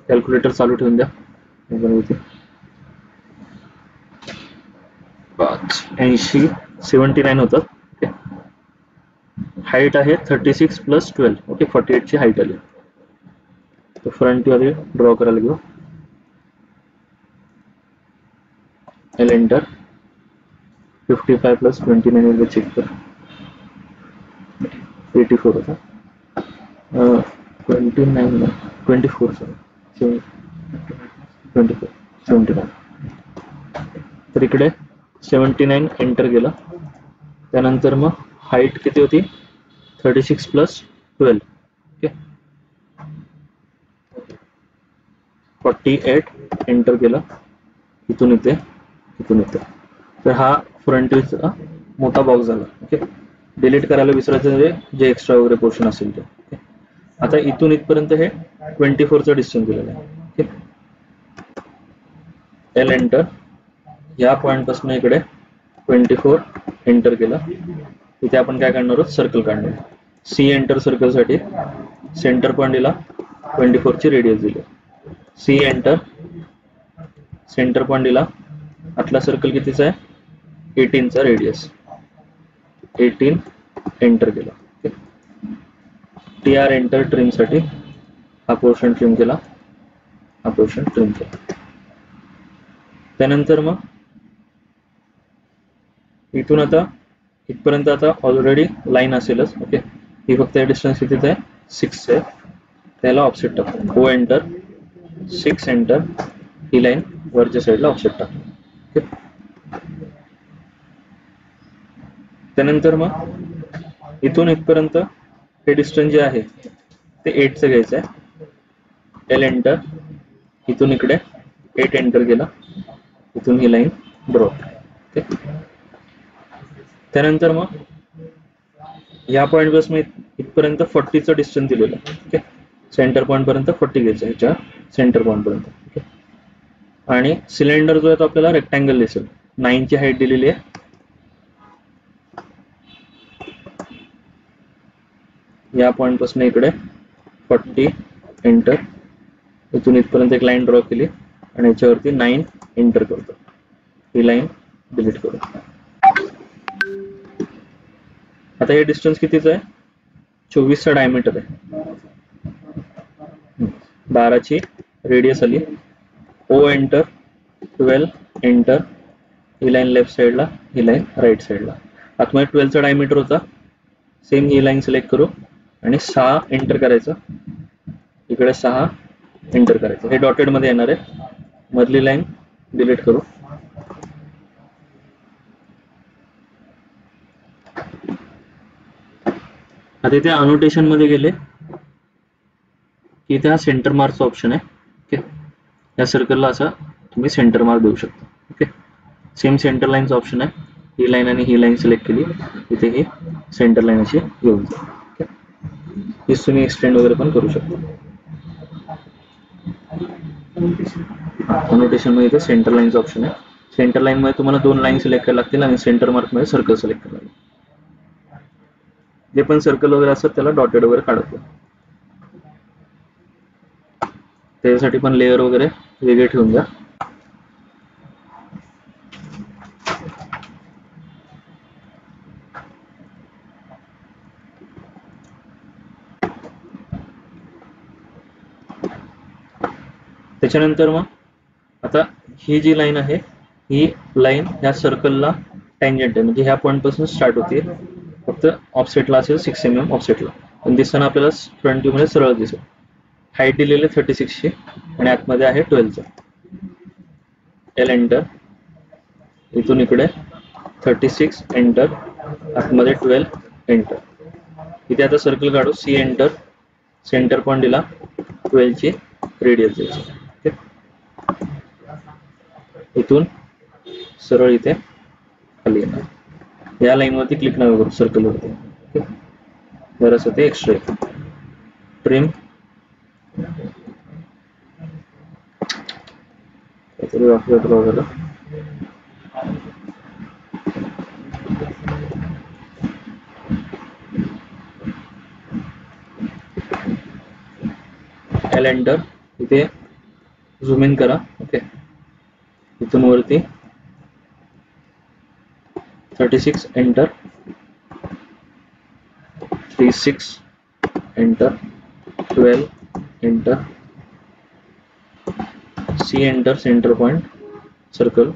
Speaker 1: कॅल्क्युलेटर चालू ठेवून द्या. 80, 79 होतात. ओके, हाईट आहे 36 प्लस 12. ओके, 48ची हाईट आली. तर फ्रंट व्ह्यू आधी ड्रॉ करायला घेऊ. L enter. 55 प्लस 29 वगैरे चेक कर. 84 होता. 29 24 सॉरी 24 79. तर इकडे 79 एंटर केलं. त्यानंतर मग हाईट किती होती, 36 प्लस 12. ओके, 48 एंटर केलं. इथून इथे, इथून इथे. तर हा फ्रंट व्ह्यूचा मोठा बॉक्स झाला. ओके, डिलीट करायला विसरायचं म्हणजे जे एक्स्ट्रा वगैरे पोर्शन असेल ते. ओके, आता इथून इथपर्यंत हे 24चं डिस्टन्स दिलेलं आहे. Okay, L enter. या पॉईंट पासून इकडे 24 एंटर केलं. इथे आपण काय काढणार आहोत, सर्कल काढणार. सी एंटर सर्कल साठी सेंटर पॉईंटला 24ची रेडियस दिली. C enter. सेंटर पॉईंटला आतला सर्कल कितीचा आहे, 18चा रेडियस. 18 एंटर केला. टी आर एंटर ट्रिम साठी हा पोर्शन ट्रिम केला, हा पोर्शन ट्रिम केला. त्यानंतर मग इथून आता इथपर्यंत आता ऑलरेडी लाईन असेलच. ओके, ही फक्त डिस्टन्स कितीच आहे 6 आहे, त्याला ऑफसेट टाकतो. ओ एंटर 6 एंटर, ही लाईन वरच्या साईडला ऑफसेट टाकतो. ओके, त्यानंतर मग इथून इथपर्यंत हे डिस्टन्स जे आहे ते 8चं घ्यायचं आहे. एल एंटर, इथून इकडे 8 एंटर केला, इथून ही लाईन ड्रॉ. ओके, त्यानंतर मग या पॉईंट पासून इथपर्यंत 40चं डिस्टन्स दिलेलं आहे. ओके, सेंटर पॉईंट पर्यंत 40 घ्यायचं ह्याच्या सेंटर पॉईंट पर्यंत. ओके, आणि सिलेंडर जो आहे तो आपल्याला रेक्टँगल दिसेल. 9ची हाईट दिलेली आहे. या पॉईंट पासून इकडे 40 एंटर, इथून इथपर्यंत एक लाईन ड्रॉ केली आणि याच्यावरती 9 एंटर करतो. ही लाईन डिलीट करू. आता हे डिस्टन्स कितीच आहे 24चा डायमीटर आहे, 12ची रेडियस आली. ओ एंटर 12 एंटर, ही लाईन लेफ्ट साईडला, ही लाईन राईट साईडला. आतमध्ये 12चा डायमीटर होता, सेम ही लाईन सिलेक्ट करू आणि 6 एंटर करायचं, इकडे 6 एंटर करायचं. हे डॉटेड मध्ये येणार आहे. मधली लाईन डिलीट करू. आता इथे अनोटेशन मध्ये गेले की इथे हा सेंटर मार्कचा ऑप्शन आहे. ओके, या सर्कलला असा तुम्ही सेंटर मार्क देऊ शकता. ओके, सेम सेंटर लाईनचा ऑप्शन आहे. ही लाईन आणि ही लाईन सिलेक्ट केली, इथे ही सेंटर लाईन अशी घेऊन जा. ओके, ही तुम्ही एक्सटेंड वगैरे पण करू शकता. अनोटेशन मध्ये इथे सेंटर लाईनचा ऑप्शन आहे. सेंटर लाईन मध्ये तुम्हाला 2 लाईन सिलेक्ट करायला लागतील आणि सेंटर मार्क मध्ये सर्कल सिलेक्ट करायला लागेल. जे पण सर्कल वगैरे असतात त्याला डॉटेड वगैरे काढतो. त्याच्यासाठी पण लेअर वगैरे वेगळे ठेवून द्या. त्याच्यानंतर मग आता ही जी लाईन आहे ही लाईन या सर्कलला टँजंट आहे, म्हणजे ह्या पॉईंट पासून स्टार्ट होते. फक्त ऑफसेटला असेल 6 mm ऑफसेटला, पण दिसताना आपल्याला फ्रंट व्ह्यू मध्ये सरळ दिसेल. हाईट दिलेली 36ची आणि आतमध्ये आहे 12चं. एल एंटर, इथून इकडे 36 एंटर, आतमध्ये 12 एंटर. इथे आता सर्कल काढू. सी एंटर, सेंटर पॉईंट दिला, 12ची रेडियस द्यायची. इथून सरळ इथे खाली येणार. या लाईन वरती क्लिक नका करू सर्कल वरती. जरासं ते एक्स्ट्रा येतं. ट्रिम, काहीतरी वापरत वगैरे. एल एंटर, इथे झूम इन करा. ओके, इथून वरती 36 enter, 36 enter, 12 enter, C enter, centre point circle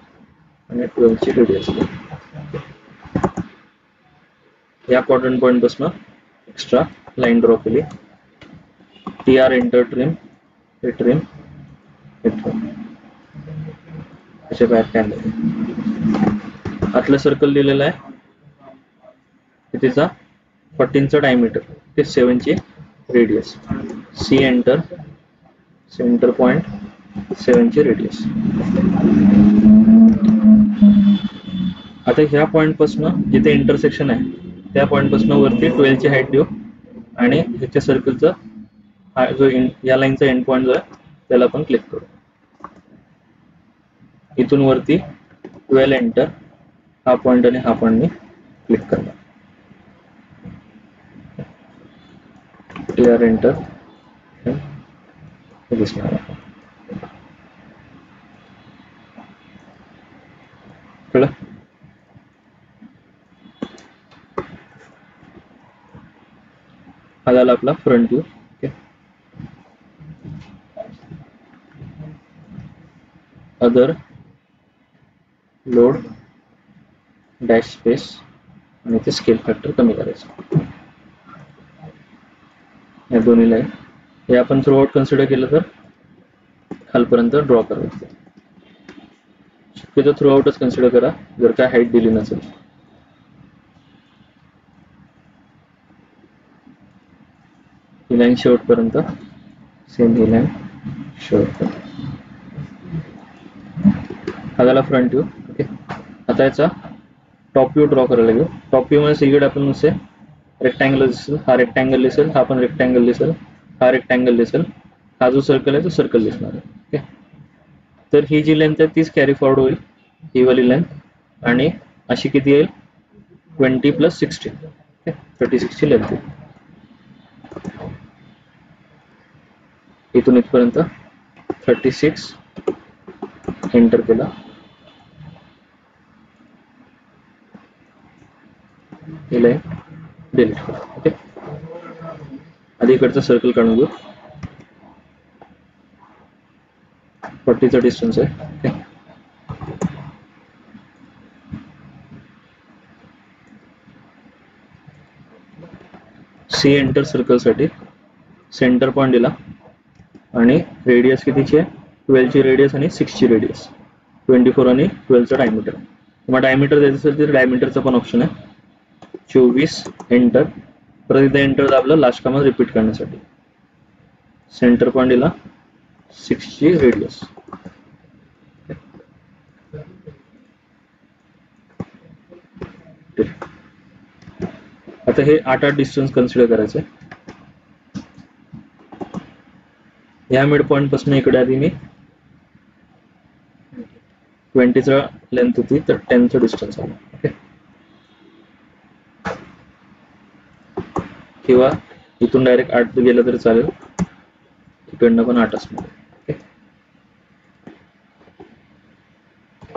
Speaker 1: आणि 12ची रेडियस. या क्वाड्रंट पॉइंट पासून एक्स्ट्रा लाईन ड्रॉ केली. टी आर एंटर, ट्रिम, हे ट्रिम, हे ट्रिम, असे बॅक कॅन्डल. आतलं सर्कल दिलेलं आहे तिचा 14चं डायमीटर, ते 7ची radius. C enter, centre point, 7ची रेडियस. आता ह्या पॉइंट पासून जिथे इंटरसेक्शन आहे त्या पॉइंट पासून वरती 12ची हाईट देऊ आणि ह्याच्या सर्कलचा जो या लाईनचा एंड पॉइंट जो आहे त्याला आपण क्लिक करू. इथून वरती 12 एंटर, हा पॉइंट आणि हा पॉइंट मी क्लिक करणार. टीआर एंटर, दिसणार. कळलं? हा झाला आपला front view. Okay, other load dash space आणि ते स्केल फॅक्टर कमी करायचं. या दोन्ही लाईन हे आपण थ्रू आउट कन्सिडर केलं तर खालपर्यंत ड्रॉ करायचं. शक्यतो थ्रू आउटच कन्सिडर करा जर काय हाईट दिली नसेल. ही लाईन शेवटपर्यंत सेम ही लाईन शेवटपर्यंत. हा झाला फ्रंट व्ह्यू. ओके, आता याचा टॉप व्ह्यू ड्रॉ करायला घेऊ. टॉप व्ह्यू मध्ये सगळीकडे आपण नुसते रेक्टँगल दिसेल, हा रेक्टँगल दिसेल, हा पण रेक्टँगल दिसेल, हा रेक्टँगल दिसेल, हा जो सर्कल आहे तो सर्कल दिसणार आहे. ओके, तर ही जी लेंथ आहे तीच कॅरी फॉरवर्ड होईल, ही वाली लेंथ, आणि अशी किती येईल 20 + 16. ओके, 36 ची लेंथ येईल. इथून इथपर्यंत 36 एंटर केला. ही लाईन डिलीट करा. ओके, आधी इकडचं सर्कल काढून घेऊ. 40चा डिस्टन्स आहे. ओके, सी एंटर सर्कलसाठी सेंटर पॉईंट दिला आणि रेडियस कितीची आहे 12 ची रेडियस आणि 6 ची रेडियस, 24 आणि 12चा डायमीटर. तुम्हाला डायमीटर द्यायचं असेल तर डायमीटरचा पण ऑप्शन आहे. 24 एंटर, परत इथे एंटर दाबलं लास्ट कामात रिपीट करण्यासाठी. सेंटर पॉईंट दिला, 6 ची रेडियस. आता हे 8 डिस्टन्स कन्सिडर करायचं. या मिड पॉइंट पासून इकडे आधी मी 20चा लेंथ होती तर 10चा डिस्टन्स आला. ओके, किंवा इथून डायरेक्ट 8 गेलं तरी चालेल, इकडनं पण 8 असणार. ओके,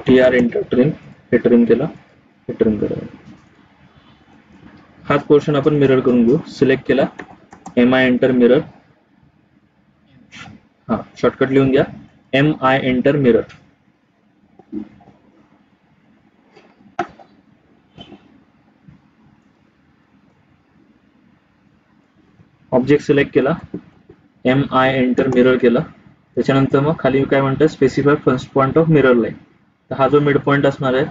Speaker 1: TR एंटर ट्रिम, हे ट्रिम केला, हे ट्रिम करा. हाच पोर्शन आपण मिरर करून घेऊ. सिलेक्ट केला, MI एंटर मिरर. हा शॉर्टकट लिहून घ्या, MI enter mirror. Object select केला, MI एंटर मिरर केला. त्याच्यानंतर मग खाली काय म्हणतं specify first point of mirror line. तर हा जो मिड पॉईंट असणार आहे,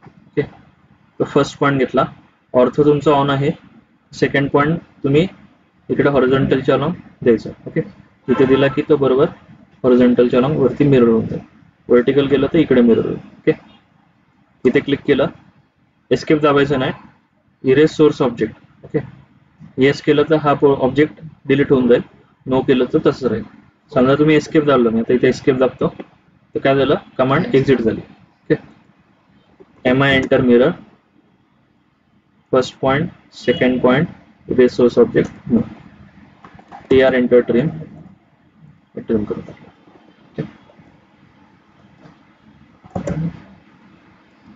Speaker 1: ओके, तो फर्स्ट पॉईंट घेतला. ऑर्थो तुमचा ऑन आहे. सेकंड पॉईंट तुम्ही इकडे हॉरिझॉन्टलच्या अलॉंग द्यायचा. ओके, इथे दिला की तो बरोबर हॉरिझॉन्टलच्या अलॉंग वरती मिरर होऊन जाईल. वर्टिकल केलं तर इकडे मिरर होईल. ओके, इथे क्लिक केलं, एस्केप दाबायचं नाही, erase source object. Okay, yes केलं तर हा ऑब्जेक्ट डिलीट होऊन जाईल, नो केलं तर तसंच राहील. समजा तुम्ही एस्केप दाबलं नाही तर इथे एस्केप दाबतो तर काय झालं, कमांड एक्झिट झाली. Okay, MI enter mirror, first point, second point, erase source object, no. TR enter trim, trim करून टाकलं.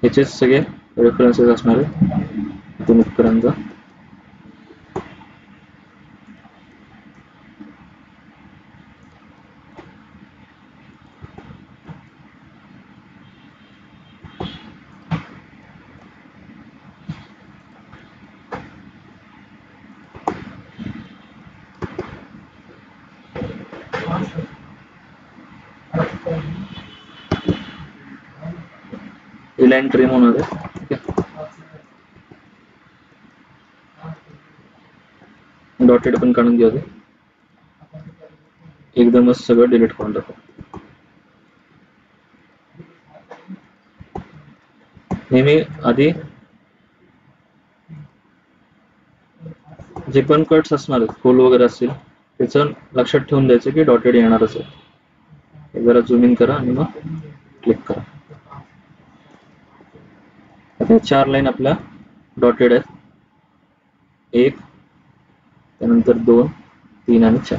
Speaker 1: ह्याचे सगळे रेफरन्सेस असणार आहे इथून इथपर्यंत. ही लाईन ट्रिम होणार आहे. डॉटेड पण काढून घेऊ, एकदमच सगळं डिलीट करून टाकू. नेहमी आधी जे पण कट्स असणार आहेत, होल वगैरे असतील, त्याचं लक्षात ठेवून द्यायचं की डॉटेड येणारच आहे. जरा झूम इन करा आणि मग क्लिक करा. आता 4 लाईन आपल्या डॉटेड आहेत, 1, त्यानंतर 2, 3 आणि 4.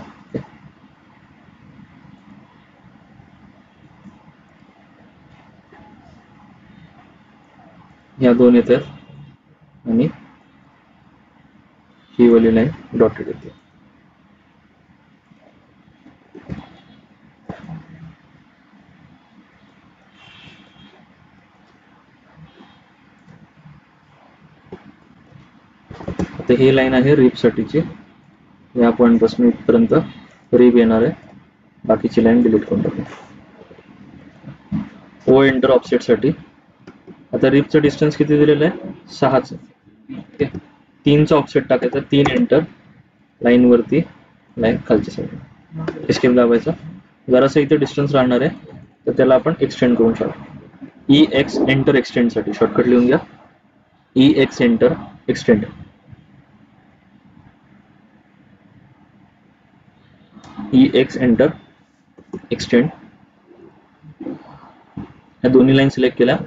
Speaker 1: या 2 येतात आणि ही वाली लाईन डॉटेड येते. आता ही लाईन आहे रिप साठीची, या पॉइंट पासून इथपर्यंत रिप येणार आहे, बाकीची लाईन डिलीट करून टाकू. ओ एंटर ऑफसेट साठी आता रिपचं डिस्टन्स किती दिलेलं आहे 6चं. ओके, 3चा ऑफसेट टाकायचा, 3 एंटर, लाईन वरती लाईन खालच्या साईड, एस्केप दाबायचा. जरासं इथे डिस्टन्स राहणार आहे तर त्याला आपण एक्सटेंड करून टाकू. ई एक्स एंटर एक्सटेंड साठी शॉर्टकट लिहून घ्या, E x enter extend. E x enter extend, या दोन्ही लाईन सिलेक्ट केल्या,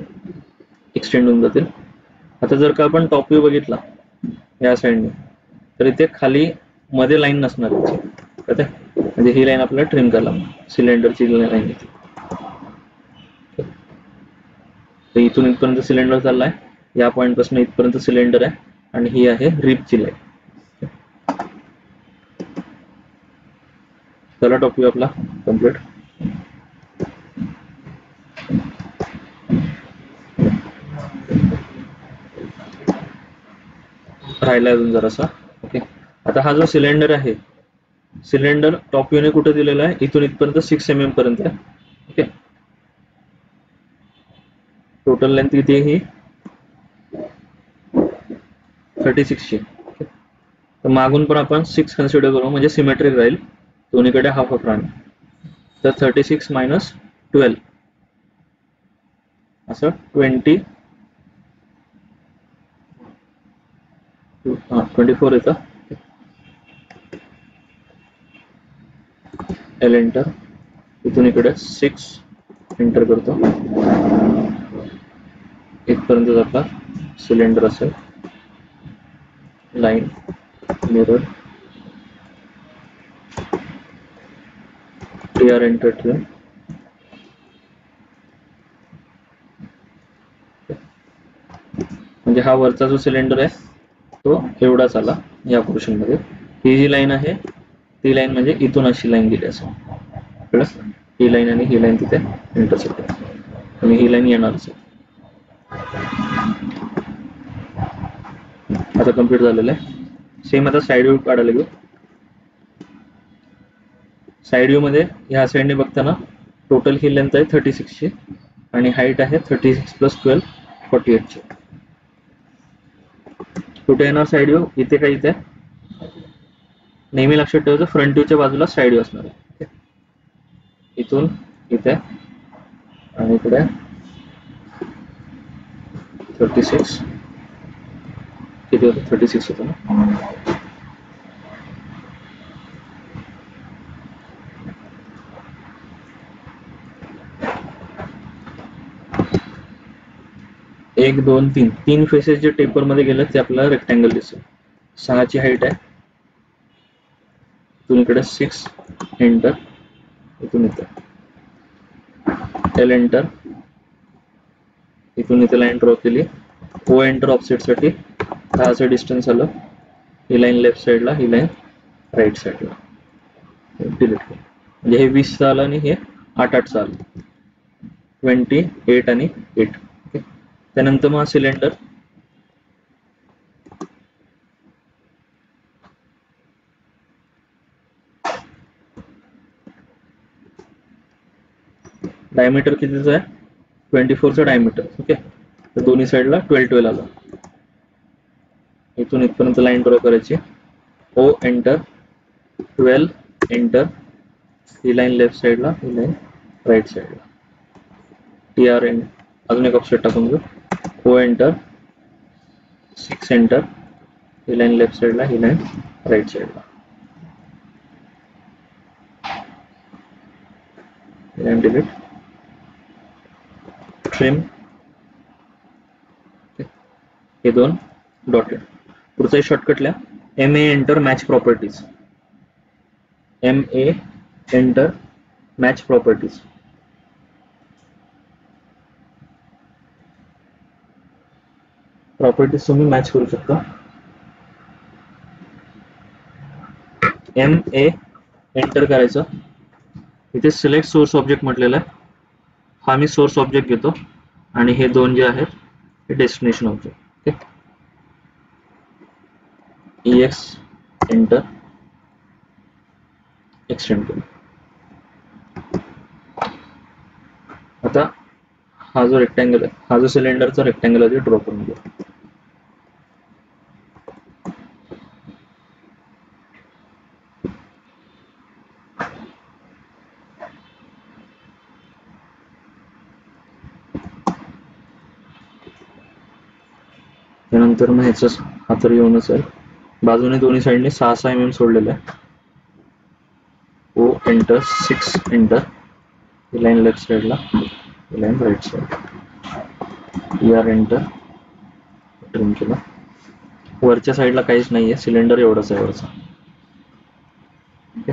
Speaker 1: एक्सटेंड होऊन जातील. आता जर का आपण टॉप व्ह्यू बघितला या साईडने तर इथे खाली मध्ये लाईन नसणार आहे, म्हणजे ही लाईन आपल्याला ट्रिम करायला, सिलेंडरची लाईन येते. तर इथून इथपर्यंत सिलेंडर चाललाय, या पॉइंट पासून इथपर्यंत सिलेंडर आहे, आणि ही आहे रिपची लाईन. चला टॉप व्ह्यू आपला कम्प्लीट. राहिला अजून जरासा. ओके, आता हा जो सिलेंडर आहे, सिलेंडर टॉप व्ह्यूने कुठे दिलेला आहे, इथून इथपर्यंत 6 mm पर्यंत आहे. ओके, टोटल लेंथ किती आहे ही 36 ची. तर मागून पण आपण 6 कन्सिडर करू, म्हणजे सिमेट्रिक राहील, दोन्हीकडे हाफ हाफ राहणार. तर 36 मायनस 12 असं 24 येतं. एल एंटर, इथून इकडे 6 एंटर करतो, इथपर्यंत आपला सिलेंडर असेल, line mirror, TR enter trim. म्हणजे हा वरचा जो सिलेंडर आहे तो एवढाच आला या पोर्शन मध्ये. ही जी लाईन आहे ती लाईन म्हणजे इथून अशी लाईन गेली असेल, प्लस ही लाईन आणि ही लाईन तिथे इंटरसेक्ट आहे, आणि ही लाईन येणार असेल. आता कम्प्लीट झालेलं आहे. सेम आता साइड व्ह्यू काढायला घेऊ. साइड व्ह्यू मध्ये ह्या साईडने बघताना टोटल ही लेंथ आहे 36 ची, आणि हाईट आहे 36 + 12 48 ची. कुठे येणार साइड व्ह्यू, इथे काय इथे. नेहमी लक्षात ठेवायचं फ्रंट व्ह्यूच्या बाजूला साइड व्ह्यू असणार आहे. इथून इथे आणि इकडे 36 किती होतं, 36 होतं ना. एक 2 3 3 फेसेस जे टेपर मध्ये गेले ते आपल्याला रेक्टँगल दिसेल. 6 ची हाईट आहे, इथून इकडे 6 एंटर, इथून इथे एल एंटर, इथून इथे लाईन ड्रॉ केली. ओ एंटर ऑफसेट साठी 10चं डिस्टन्स आलं, ही लाईन लेफ्ट साईडला, ही लाईन राईट साईडला, डिलीट केलं. म्हणजे हे 20चं आलं आणि हे 8-8चं आलं, 28 आणि 8. त्यानंतर मग सिलेंडर डायमीटर कितीचं आहे 24चं डायमीटर. ओके, तर दोन्ही साईडला 12-12 आलं. इथून इथपर्यंत लाईन ड्रॉ करायची. ओ एंटर, 12 एंटर, ही लाईन लेफ्ट साईडला, ही लाईन राईट साईडला, टीआर एंड, अजून एक ऑफसेट टाकून घेऊ. ओ एंटर, 6 एंटर, ही लाईन लेफ्ट साईडला, ही लाईन राईट साईडला, लाईन डिलीट, ट्रिम. हे दोन डॉटेड. पुढचा शॉर्टकट लिहा, MA enter match properties, MA enter match properties. Properties तुम्ही मॅच करू शकता. MA एंटर करायचं, इथे सिलेक्ट सोर्स ऑब्जेक्ट म्हटलेलं आहे, हा मी सोर्स ऑब्जेक्ट घेतो, आणि हे दोन जे आहेत हे destination object. Okay, EX enter extend केलं. आता हा जो रेक्टँगल आहे, हा जो सिलेंडरचा रेक्टँगल आहे, ड्रॉ करून घ्या. त्यानंतर मग ह्याचा हा तर येऊनच आहे. बाजूने दोन्ही साईडने 6-6 mm सोडलेलं आहे. O enter 6 enter. ही लाईन लेफ्ट साईडला, ही line right side. ER enter trim केलं. वरच्या साईडला काहीच नाहीये, सिलेंडर एवढंच आहे वरचा. ओके,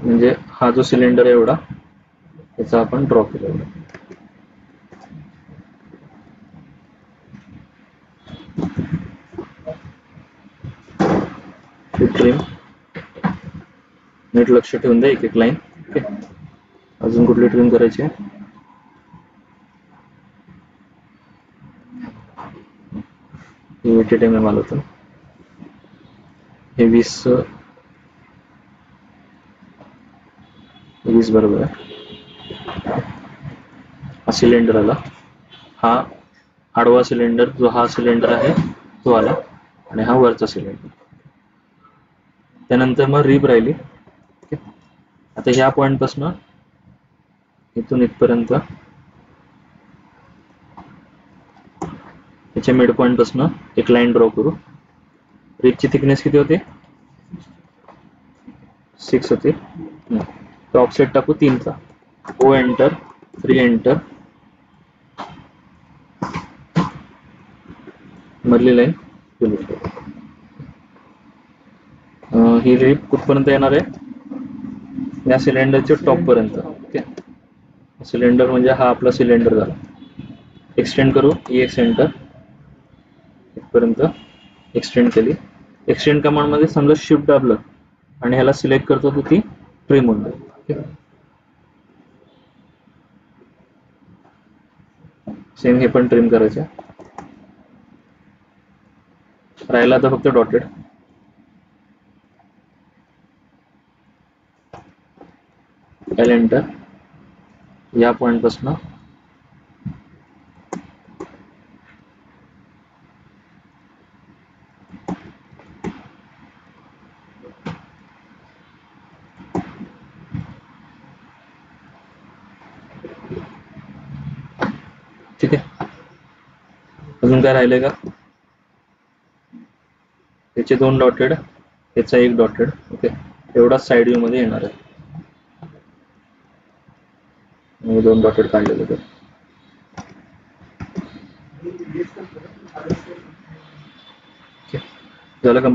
Speaker 1: म्हणजे हा जो सिलेंडर आहे एवढा त्याचा आपण ड्रॉ केला. ट्रिम नीट लक्ष ठेवून द्या, एक एक लाईन. ओके, अजून कुठली ट्रिम करायची आहे? हे 88 mm आलं होतं, हे 20 बरोबर आहे. हा सिलेंडर आला, हा आडवा सिलेंडर जो हा सिलेंडर आहे तो आला, आणि हा वरचा सिलेंडर. त्यानंतर मग रिब राहिली. आता ह्या पॉइंट पासून इथून इथपर्यंत, याच्या मिड पॉइंट पासून एक लाईन ड्रॉ करू. रिबची थिकनेस किती होती? 6 होती. तो ऑफसेट टाकू 3 चा. O एंटर 3 एंटर, मधली लाईन डिलीट करू. ही रिब कुठपर्यंत येणार आहे? या सिलेंडरच्या टॉप पर्यंत. ओके, सिलेंडर म्हणजे हा आपला सिलेंडर झाला. एक्सटेंड करू, EX एंटर इथपर्यंत एक्सटेंड केली. एक्सटेंड कमांड मध्ये समजा शिफ्ट दाबलं आणि ह्याला सिलेक्ट करतो तर ती ट्रिम होऊन जाईल. सेम हे पण ट्रिम करायचं. राहिला तर फक्त डॉटेड. L एंटर, या पॉइंट पासून ठीक आहे. अजून काय राहिलंय का? याचे 2 डॉटेड, याचा 1 डॉटेड. ओके, एवढा साइड व्ह्यू मध्ये येणार आहे. 2 डॉटेड काढलेले ते. झालं का?